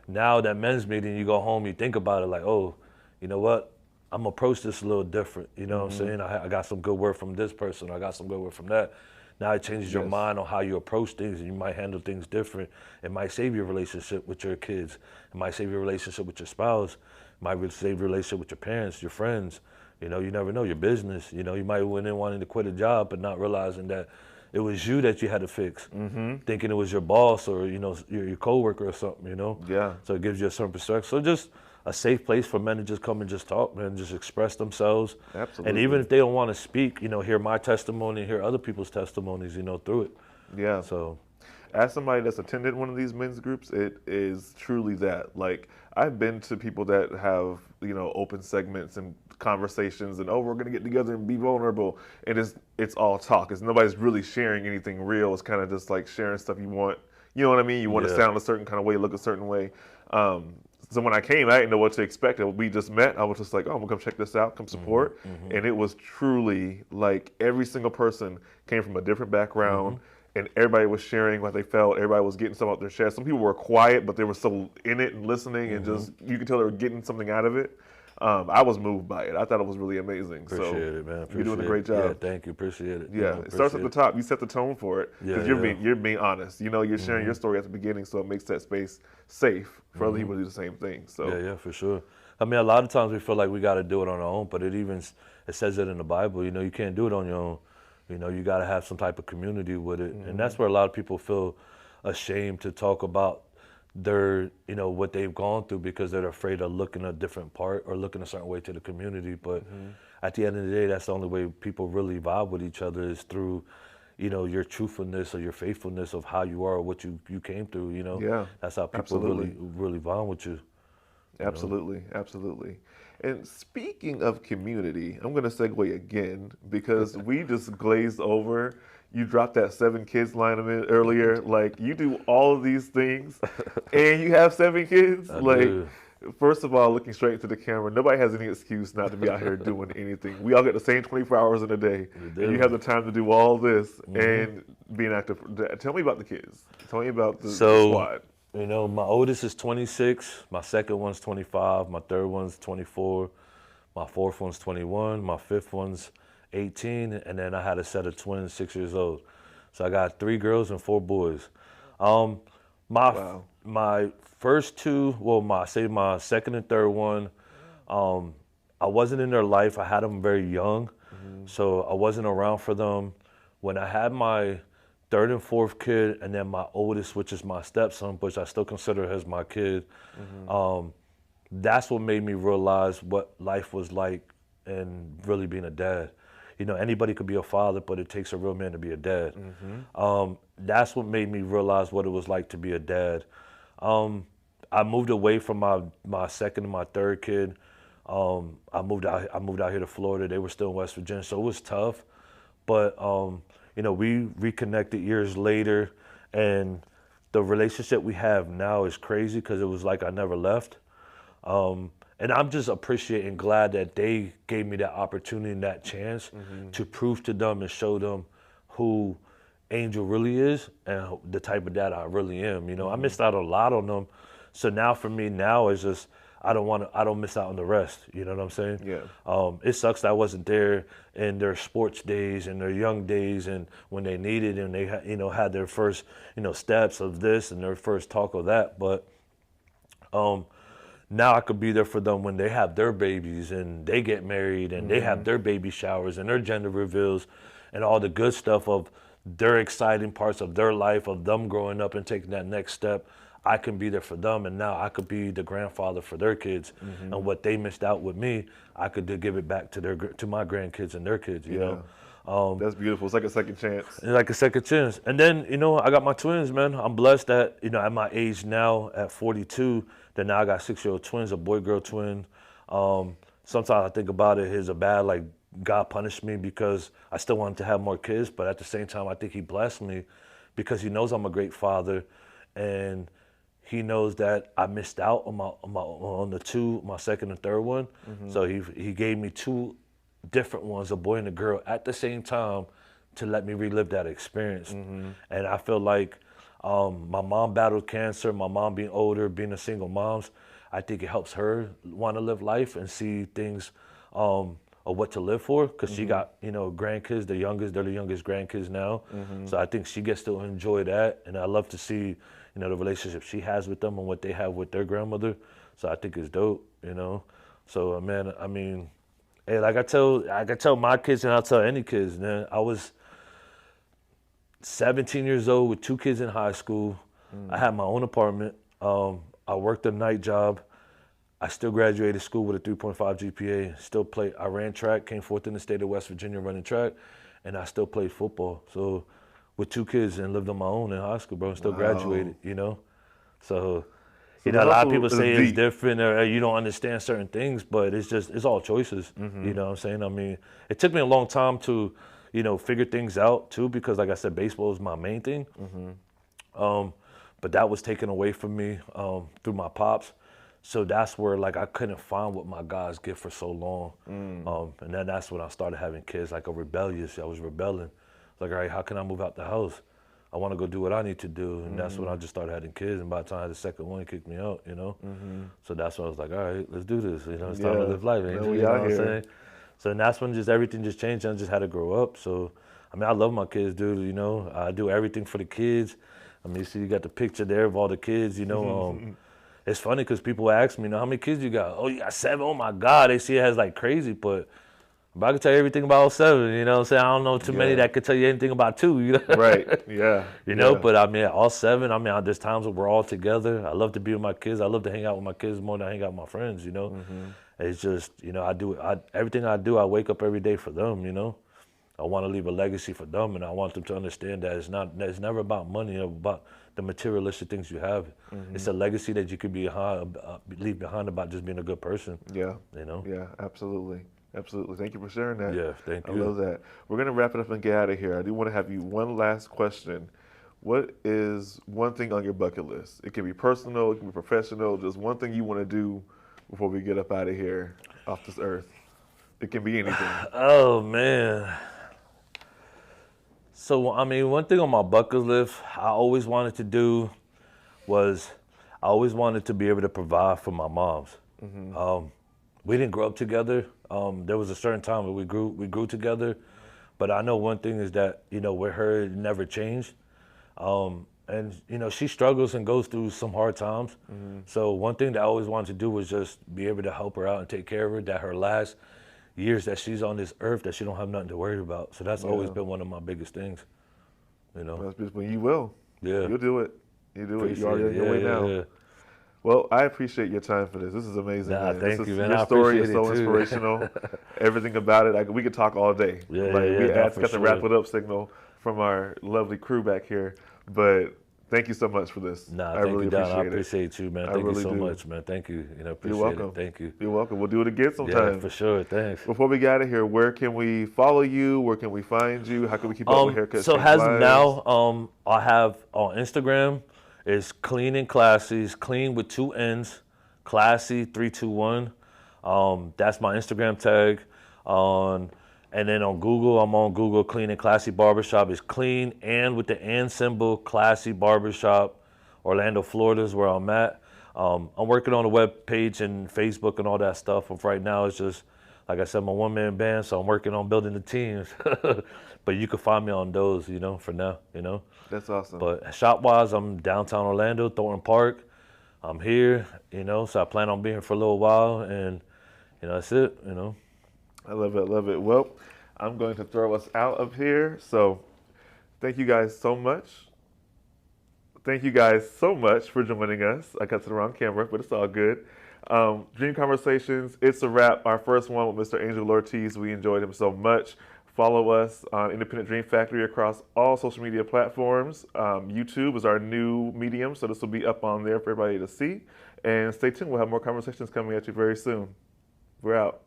Speaker 2: Now that men's meeting, you go home, you think about it like, oh, you know what? I'm gonna approach this a little different. You know what I'm saying? I got some good word from this person. I got some good word from that. Now it changes your mind on how you approach things, and you might handle things different. It might save your relationship with your kids. It might save your relationship with your spouse. It might save your relationship with your parents, your friends. You never know, your business. You might went in wanting to quit a job, but not realizing that it was you that you had to fix, thinking it was your boss or, your coworker or something, Yeah. So it gives you a certain perspective. So just a safe place for men to just come and just talk, man, just express themselves.
Speaker 1: Absolutely.
Speaker 2: And even if they don't want to speak, hear my testimony, hear other people's testimonies, through it.
Speaker 1: Yeah.
Speaker 2: So
Speaker 1: as somebody that's attended one of these men's groups, it is truly that. Like, I've been to people that have, open segments and conversations and, we're going to get together and be vulnerable. And it's all talk. Nobody's really sharing anything real. It's kind of just like sharing stuff you want. You know what I mean? You want to sound a certain kind of way, look a certain way. So when I came, I didn't know what to expect. We just met. I was just like, oh, I'm gonna come check this out, come support. And it was truly like every single person came from a different background, and everybody was sharing what they felt. Everybody was getting something out their chest. Some people were quiet, but they were so in it and listening, and just you could tell they were getting something out of it. I was moved by it. I thought it was really amazing.
Speaker 2: Appreciate it, man.
Speaker 1: You're doing a great job.
Speaker 2: Yeah, thank you. Appreciate it.
Speaker 1: Yeah, it starts at the top. You set the tone for it because you're being honest. You know, you're sharing your story at the beginning, so it makes that space safe for other people to do the same thing. So
Speaker 2: yeah, for sure. I mean, a lot of times we feel like we got to do it on our own, but it says it in the Bible. You know, you can't do it on your own. You know, you got to have some type of community with it, and that's where a lot of people feel ashamed to talk about their, you know, what they've gone through because they're afraid of looking a different part or looking a certain way to the community. But at the end of the day, that's the only way people really vibe with each other is through, you know, your truthfulness or your faithfulness of how you are, or what you came through. You know,
Speaker 1: yeah,
Speaker 2: that's how people really vibe with you.
Speaker 1: Absolutely, absolutely. And speaking of community, I'm going to segue again because we just glazed over. You dropped that 7 kids line a minute earlier. Like, you do all of these things and you have 7 kids.
Speaker 2: I
Speaker 1: like,
Speaker 2: do.
Speaker 1: First of all, looking straight into the camera, nobody has any excuse not to be out here doing anything. We all get the same 24 hours in a day. And you have the time to do all this and being active. Tell me about the kids. Tell me about the squad.
Speaker 2: You know, my oldest is 26, my second one's 25, my third one's 24, my fourth one's 21, my fifth one's 18, and then I had a set of twins, 6 years old. So I got 3 girls and 4 boys. My first two, well, my second and third one, I wasn't in their life. I had them very young, so I wasn't around for them. When I had my third and fourth kid, and then my oldest, which is my stepson, which I still consider as my kid, that's what made me realize what life was like and really being a dad. You know, anybody could be a father, but it takes a real man to be a dad. That's what made me realize what it was like to be a dad. I moved away from my second and my third kid. I moved out here to Florida. They were still in West Virginia, so it was tough. But you know, we reconnected years later, and the relationship we have now is crazy because it was like I never left. And I'm just appreciating, glad that they gave me that opportunity and that chance to prove to them and show them who Angel really is and the type of dad I really am. You know, I missed out a lot on them. So now for me now it's just, I don't miss out on the rest. You know what I'm saying?
Speaker 1: Yeah.
Speaker 2: It sucks that I wasn't there in their sports days and their young days and when they needed and they had their first, steps of this and their first talk of that. But now I could be there for them when they have their babies and they get married and they have their baby showers and their gender reveals and all the good stuff of their exciting parts of their life, of them growing up and taking that next step. I can be there for them, and now I could be the grandfather for their kids, and what they missed out with me, I could give it back to my grandkids and their kids. You know,
Speaker 1: that's beautiful. It's like a second chance.
Speaker 2: It's like a second chance. And then I got my twins, man. I'm blessed that at my age now, at 42, that now I got 6-year-old twins, a boy-girl twin. Sometimes I think about it as a bad, like God punished me because I still wanted to have more kids, but at the same time, I think He blessed me because He knows I'm a great father, and He knows that I missed out on the two, my second and third one. So he gave me 2 different ones, a boy and a girl, at the same time to let me relive that experience. And I feel like my mom battled cancer, my mom being older, being a single mom, I think it helps her want to live life and see things of what to live for, because she got, grandkids, they're the youngest grandkids now. So I think she gets to enjoy that. And I love to see the relationship she has with them and what they have with their grandmother. So I think it's dope, So, man, I mean, hey, like I tell my kids and I'll tell any kids, man, I was 17 years old with 2 kids in high school. I had my own apartment. I worked a night job. I still graduated school with a 3.5 GPA. Still played. I ran track, came 4th in the state of West Virginia running track, and I still played football. So with 2 kids and lived on my own in high school, bro, and still graduated, So, a lot of people say it's different or you don't understand certain things, but it's all choices. You know what I'm saying? I mean, it took me a long time to, figure things out too, because like I said, baseball is my main thing. But that was taken away from me through my pops. So that's where like I couldn't find what my God's gift for so long. And then that's when I started having kids, like a rebellious. I was rebelling. Like, all right, how can I move out the house? I want to go do what I need to do. And that's when I just started having kids. And by the time I had the second one, it kicked me out, you know? So that's when I was like, all right, let's do this. You know, it's time to live life, Angel.
Speaker 1: we
Speaker 2: You know
Speaker 1: out
Speaker 2: what I'm
Speaker 1: here.
Speaker 2: saying? So and that's when just everything just changed. And I just had to grow up. So, I mean, I love my kids, dude. You know, I do everything for the kids. I mean, you see, you got the picture there of all the kids, you know. It's funny because people ask me, you know, how many kids you got? Oh, you got 7? Oh, my God. They see it as like crazy, but I can tell you everything about all 7, you know what I'm saying? I don't know too many that could tell you anything about 2, you know?
Speaker 1: Right. Yeah.
Speaker 2: You know, but I mean, all 7, I mean, there's times where we're all together. I love to be with my kids. I love to hang out with my kids more than I hang out with my friends, you know? It's just, you know, everything I do, I wake up every day for them, you know? I want to leave a legacy for them, and I want them to understand that it's never about money, about the materialistic things you have. It's a legacy that you could leave behind about just being a good person.
Speaker 1: Yeah.
Speaker 2: You know?
Speaker 1: Yeah, absolutely. Absolutely. Thank you for sharing that.
Speaker 2: Yeah, thank you.
Speaker 1: I love that. We're going to wrap it up and get out of here. I do want to have you one last question. What is one thing on your bucket list? It can be personal, it can be professional, just one thing you want to do before we get up out of here off this earth. It can be anything.
Speaker 2: Oh, man. So, I mean, one thing on my bucket list I always wanted to do was I always wanted to be able to provide for my moms. We didn't grow up together. There was a certain time where we grew together, but I know one thing is that, you know, with her, it never changed. And, you know, she struggles and goes through some hard times. So one thing that I always wanted to do was just be able to help her out and take care of her, that her last years that she's on this earth, that she don't have nothing to worry about. So that's always been one of my biggest things, you know.
Speaker 1: That's beautiful. You will.
Speaker 2: Yeah.
Speaker 1: You'll do it. You do it. You're already on
Speaker 2: Appreciate
Speaker 1: your
Speaker 2: it.
Speaker 1: way now.
Speaker 2: Yeah.
Speaker 1: Well, I appreciate your time for this. This is amazing,
Speaker 2: Nah,
Speaker 1: man.
Speaker 2: thank you, man.
Speaker 1: Your
Speaker 2: I
Speaker 1: story is
Speaker 2: appreciate
Speaker 1: so
Speaker 2: it, too.
Speaker 1: inspirational. Everything about it. We could talk all day.
Speaker 2: Yeah,
Speaker 1: like,
Speaker 2: yeah,
Speaker 1: we
Speaker 2: nah,
Speaker 1: got
Speaker 2: for
Speaker 1: the wrap
Speaker 2: sure.
Speaker 1: it up signal from our lovely crew back here. But thank you so much for this.
Speaker 2: Nah,
Speaker 1: I
Speaker 2: thank
Speaker 1: really
Speaker 2: you, Don. I
Speaker 1: appreciate it.
Speaker 2: appreciate you, man.
Speaker 1: I
Speaker 2: Thank
Speaker 1: really
Speaker 2: you so
Speaker 1: do.
Speaker 2: much, man. Thank you. You know, appreciate
Speaker 1: You're welcome.
Speaker 2: it. Thank you.
Speaker 1: You're welcome. We'll do it again sometime.
Speaker 2: Yeah, for sure. Thanks.
Speaker 1: Before we get out of here, where can we follow you? Where can we find you? How can we keep up with Haircuts?
Speaker 2: So
Speaker 1: Changed
Speaker 2: as of
Speaker 1: Lives?
Speaker 2: now, I have on Instagram, it's Clean and Classy. It's clean with 2 N's, Classy 321. That's my Instagram tag. And then on Google, I'm on Google, Clean and Classy Barbershop. It's clean and with the and symbol, Classy Barbershop. Orlando, Florida is where I'm at. I'm working on a web page and Facebook and all that stuff. But right now, it's just, like I said, I'm a one-man band, so I'm working on building the teams. But you can find me on those, you know, for now, you know.
Speaker 1: That's awesome.
Speaker 2: But shop-wise, I'm downtown Orlando, Thornton Park. I'm here, you know, so I plan on being here for a little while, and, you know, that's it, you know.
Speaker 1: I love it. I love it. Well, I'm going to throw us out of here. So thank you guys so much. Thank you guys so much for joining us. I got to the wrong camera, but it's all good. Dream Conversations, it's a wrap. Our first one with Mr. Angel Ortiz. We enjoyed him so much. Follow us on Independent Dream Factory across all social media platforms. YouTube is our new medium, so this will be up on there for everybody to see. And stay tuned. We'll have more conversations coming at you very soon. We're out.